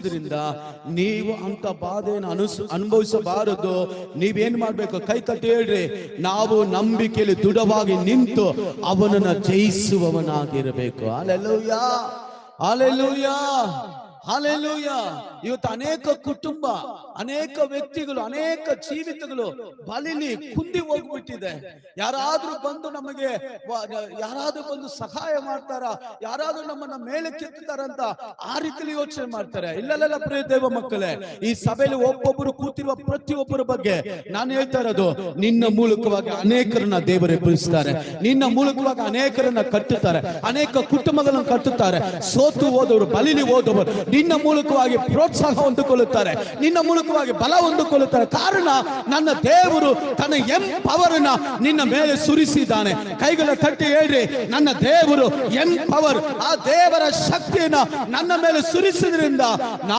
ಅನುಭವಿಸುವುದರಿಂದ ನೀವು ಅಂತ ಬಾಧೆಯನ್ನು ಅನುಭವಿಸಬಾರದು. ನೀವೇನ್ ಮಾಡ್ಬೇಕು? ಕೈ ತಟ್ಟಿ ಹೇಳ್ರಿ, ನಾವು ನಂಬಿಕೆಯಲ್ಲಿ ದೃಢವಾಗಿ ನಿಂತು ಅವನನ್ನ ಜಯಿಸುವವನಾಗಿರಬೇಕು. Hallelujah, hallelujah, hallelujah. ಇವತ್ತು ಅನೇಕ ಕುಟುಂಬ, ಅನೇಕ ವ್ಯಕ್ತಿಗಳು, ಅನೇಕ ಜೀವಿತಗಳು ಬಲಿಲಿ ಕುಂದಿ ಹೋಗ್ಬಿಟ್ಟಿದೆ. ಯಾರಾದ್ರೂ ಬಂದು ನಮಗೆ ಯಾರಾದ್ರೂ ಬಂದು ಸಹಾಯ ಮಾಡ್ತಾರ, ಯಾರಾದ್ರೂ ನಮ್ಮನ್ನ ಮೇಲೆ ಕೆತ್ತಾರಂತ ಆ ರೀತಿಯಲ್ಲಿ ಯೋಚನೆ ಮಾಡ್ತಾರೆ. ಇಲ್ಲಲ್ಲ ಪ್ರಿಯ ದೇವ ಮಕ್ಕಳೇ, ಈ ಸಭೆಯಲ್ಲಿ ಒಬ್ಬೊಬ್ಬರು ಕೂತಿರುವ ಪ್ರತಿಯೊಬ್ಬರ ಬಗ್ಗೆ ನಾನು ಹೇಳ್ತಾ ಇರೋದು, ನಿನ್ನ ಮೂಲಕವಾಗಿ ಅನೇಕರನ್ನ ದೇವರು ಎಬ್ಬಿಸ್ತಾರೆ, ನಿನ್ನ ಮೂಲಕವಾಗಿ ಅನೇಕರನ್ನ ಕಟ್ಟುತ್ತಾರೆ, ಅನೇಕ ಕುಟುಂಬಗಳನ್ನು ಕಟ್ಟುತ್ತಾರೆ. ಸೋತು ಹೋದವರು, ಬಲಿಲಿ ಹೋದವರು ನಿನ್ನ ಮೂಲಕವಾಗಿ ಪ್ರೋತ್ಸಾಹ ಹೊಂದಿಕೊಳ್ಳುತ್ತಾರೆ, ನಿನ್ನ ಮೂಲಕವಾಗಿ ಬಲ ಹೊಂದಿಕೊಳ್ಳುತ್ತಾರೆ. ಕಾರಣ ನನ್ನ ದೇವರು ತನ್ನ ಎಂಪವರ್ ಅನ್ನ ನಿನ್ನ ಮೇಲೆ ಸುರಿಸಿದ್ದಾನೆ. ಕೈಗಳ ತಟ್ಟಿ ಹೇಳ್ರಿ, ನನ್ನ ದೇವರು ಎಂಪವರ್, ಆ ದೇವರ ಶಕ್ತಿಯನ್ನ ನನ್ನ ಮೇಲೆ ಸುರಿಸಿದ್ರಿಂದ